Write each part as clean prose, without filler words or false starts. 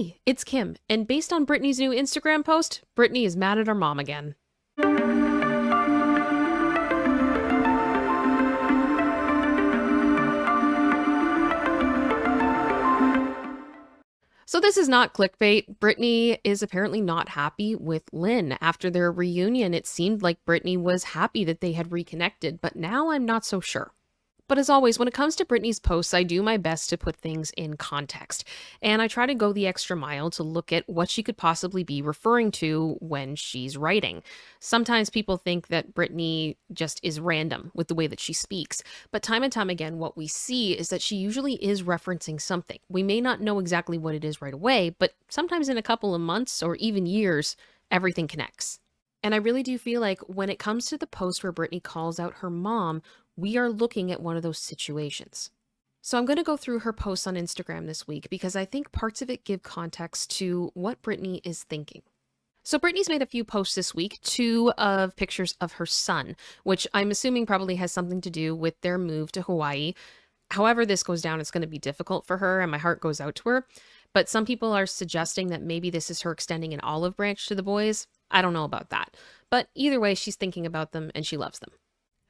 Hey, it's Kim, and based on Britney's new Instagram post, Britney is mad at her mom again. So this is not clickbait. Britney is apparently not happy with Lynn. After their reunion, it seemed like Britney was happy that they had reconnected, but now I'm not so sure. But as always, when it comes to Britney's posts, I do my best to put things in context. And I try to go the extra mile to look at what she could possibly be referring to when she's writing. Sometimes people think that Britney just is random with the way that she speaks. But time and time again, what we see is that she usually is referencing something. We may not know exactly what it is right away, but sometimes in a couple of months or even years, everything connects. And I really do feel like when it comes to the post where Britney calls out her mom, we are looking at one of those situations. So I'm going to go through her posts on Instagram this week because I think parts of it give context to what Britney is thinking. So Britney's made a few posts this week, 2 of pictures of her son, which I'm assuming probably has something to do with their move to Hawaii. However this goes down, it's going to be difficult for her, and my heart goes out to her. But some people are suggesting that maybe this is her extending an olive branch to the boys. I don't know about that. But either way, she's thinking about them and she loves them.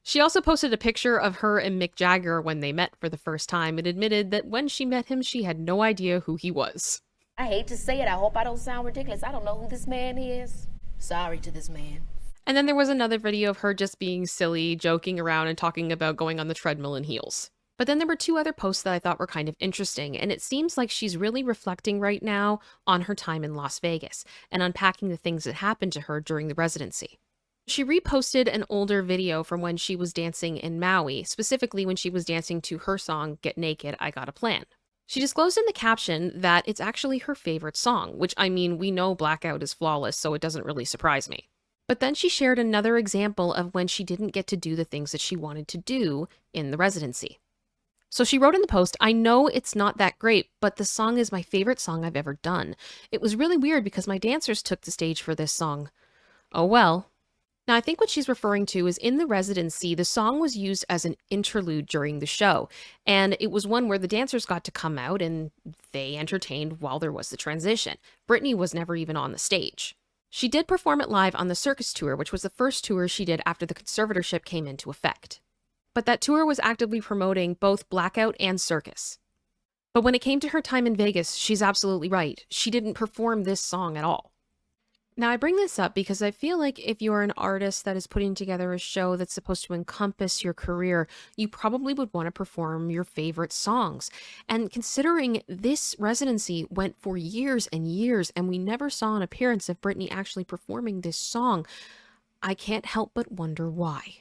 She also posted a picture of her and Mick Jagger when they met for the first time and admitted that when she met him, she had no idea who he was. I hate to say it. I hope I don't sound ridiculous. I don't know who this man is. Sorry to this man. And then there was another video of her just being silly, joking around and talking about going on the treadmill in heels. But then there were 2 other posts that I thought were kind of interesting, and it seems like she's really reflecting right now on her time in Las Vegas and unpacking the things that happened to her during the residency. She reposted an older video from when she was dancing in Maui, specifically when she was dancing to her song, Get Naked, I Got a Plan. She disclosed in the caption that it's actually her favorite song, which I mean, we know Blackout is flawless, so it doesn't really surprise me. But then she shared another example of when she didn't get to do the things that she wanted to do in the residency. So she wrote in the post, I know it's not that great, but the song is my favorite song I've ever done. It was really weird because my dancers took the stage for this song. Oh well. Now, I think what she's referring to is in the residency, the song was used as an interlude during the show, and it was one where the dancers got to come out and they entertained while there was the transition. Britney was never even on the stage. She did perform it live on the Circus Tour, which was the first tour she did after the conservatorship came into effect. But that tour was actively promoting both Blackout and Circus. But when it came to her time in Vegas, she's absolutely right. She didn't perform this song at all. Now, I bring this up because I feel like if you're an artist that is putting together a show that's supposed to encompass your career, you probably would want to perform your favorite songs. And considering this residency went for years and years, and we never saw an appearance of Britney actually performing this song, I can't help but wonder why.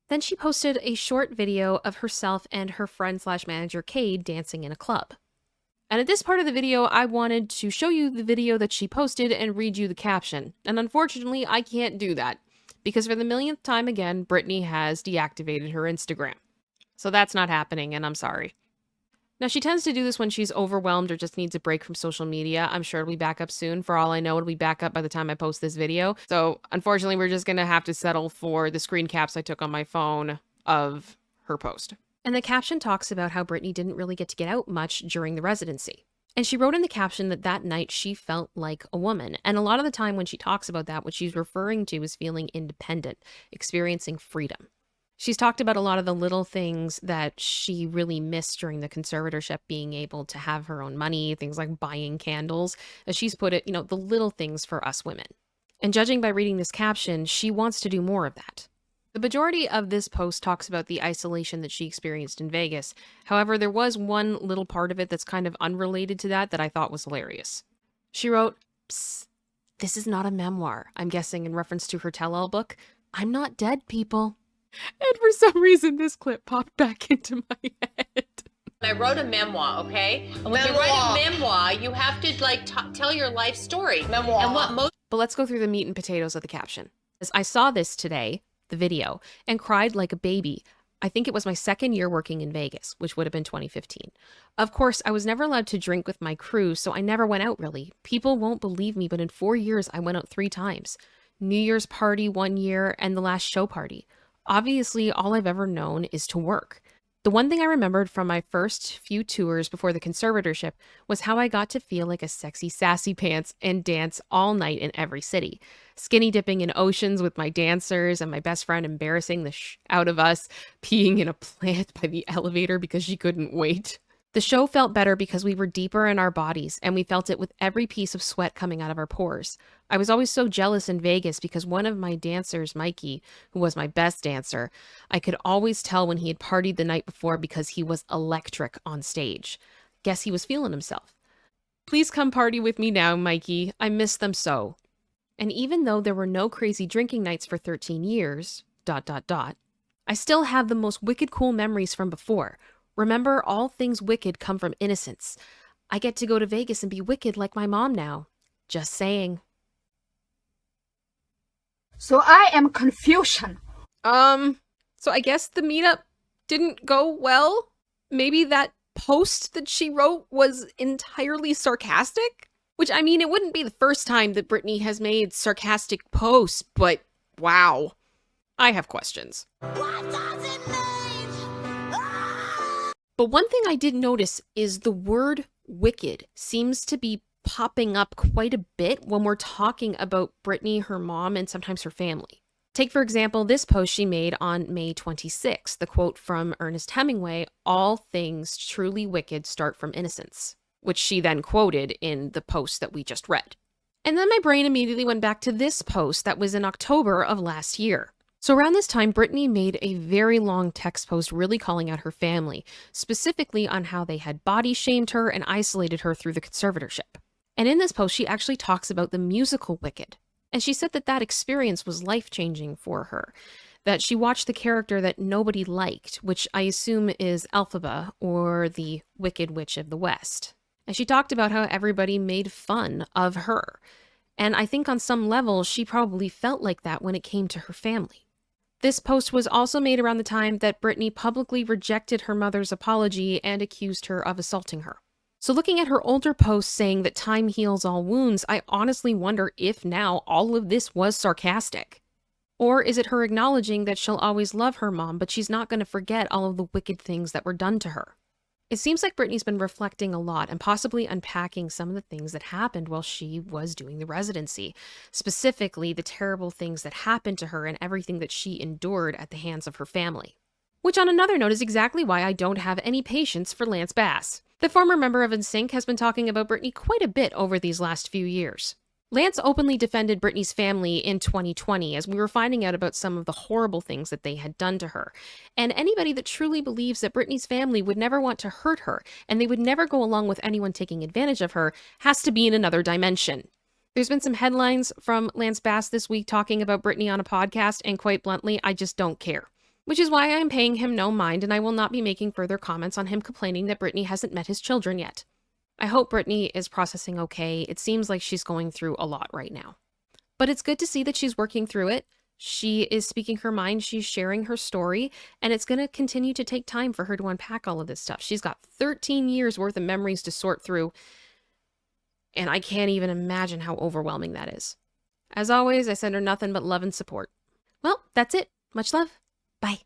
Then she posted a short video of herself and her friend/manager Cade dancing in a club. And at this part of the video, I wanted to show you the video that she posted and read you the caption. And unfortunately, I can't do that because for the millionth time again, Britney has deactivated her Instagram. So that's not happening, and I'm sorry. Now, she tends to do this when she's overwhelmed or just needs a break from social media. I'm sure it'll be back up soon. For all I know, it'll be back up by the time I post this video. So unfortunately, we're just going to have to settle for the screen caps I took on my phone of her post. And the caption talks about how Britney didn't really get to get out much during the residency. And she wrote in the caption that that night she felt like a woman. And a lot of the time when she talks about that, what she's referring to is feeling independent, experiencing freedom. She's talked about a lot of the little things that she really missed during the conservatorship, being able to have her own money, things like buying candles. As she's put it, the little things for us women. And judging by reading this caption, she wants to do more of that. The majority of this post talks about the isolation that she experienced in Vegas. However, there was one little part of it that's kind of unrelated to that I thought was hilarious. She wrote, "Psst, this is not a memoir," I'm guessing in reference to her tell-all book. "I'm not dead, people." And for some reason, this clip popped back into my head. I wrote a memoir, okay? And when you write a memoir, you have to tell your life story. Memoir. And But let's go through the meat and potatoes of the caption. As I saw this today, the video, and cried like a baby. I think it was my second year working in Vegas, which would have been 2015. Of course, I was never allowed to drink with my crew, so I never went out really. People won't believe me, but in 4 years, I went out 3 times. New Year's party 1 year and the last show party. Obviously, all I've ever known is to work. The one thing I remembered from my first few tours before the conservatorship was how I got to feel like a sexy sassy pants and dance all night in every city. Skinny dipping in oceans with my dancers and my best friend embarrassing the out of us, peeing in a plant by the elevator because she couldn't wait. The show felt better because we were deeper in our bodies and we felt it with every piece of sweat coming out of our pores. I was always so jealous in Vegas because one of my dancers, Mikey, who was my best dancer, I could always tell when he had partied the night before because he was electric on stage. Guess he was feeling himself. Please come party with me now, Mikey. I miss them so. And even though there were no crazy drinking nights for 13 years, ... I still have the most wicked cool memories from before. Remember, all things wicked come from innocence. I get to go to Vegas and be wicked like my mom now. Just saying. So I am confusion. So I guess the meetup didn't go well? Maybe that post that she wrote was entirely sarcastic? Which, I mean, it wouldn't be the first time that Britney has made sarcastic posts, but wow. I have questions. What does it mean? But one thing I did notice is the word wicked seems to be popping up quite a bit when we're talking about Britney, her mom, and sometimes her family. Take, for example, this post she made on May 26th, the quote from Ernest Hemingway, "All things truly wicked start from innocence," which she then quoted in the post that we just read. And then my brain immediately went back to this post that was in October of last year. So around this time, Britney made a very long text post really calling out her family, specifically on how they had body shamed her and isolated her through the conservatorship. And in this post, she actually talks about the musical Wicked. And she said that that experience was life-changing for her, that she watched the character that nobody liked, which I assume is Elphaba, or the Wicked Witch of the West. And she talked about how everybody made fun of her. And I think on some level, she probably felt like that when it came to her family. This post was also made around the time that Britney publicly rejected her mother's apology and accused her of assaulting her. So looking at her older posts saying that time heals all wounds, I honestly wonder if now all of this was sarcastic. Or is it her acknowledging that she'll always love her mom, but she's not going to forget all of the wicked things that were done to her? It seems like Britney's been reflecting a lot and possibly unpacking some of the things that happened while she was doing the residency, specifically the terrible things that happened to her and everything that she endured at the hands of her family. Which on another note is exactly why I don't have any patience for Lance Bass. The former member of NSYNC has been talking about Britney quite a bit over these last few years. Lance openly defended Britney's family in 2020 as we were finding out about some of the horrible things that they had done to her. And anybody that truly believes that Britney's family would never want to hurt her and they would never go along with anyone taking advantage of her has to be in another dimension. There's been some headlines from Lance Bass this week talking about Britney on a podcast, and quite bluntly, I just don't care. Which is why I am paying him no mind, and I will not be making further comments on him complaining that Britney hasn't met his children yet. I hope Britney is processing okay. It seems like she's going through a lot right now. But it's good to see that she's working through it. She is speaking her mind, she's sharing her story, and it's going to continue to take time for her to unpack all of this stuff. She's got 13 years worth of memories to sort through, and I can't even imagine how overwhelming that is. As always, I send her nothing but love and support. Well, that's it. Much love. Bye.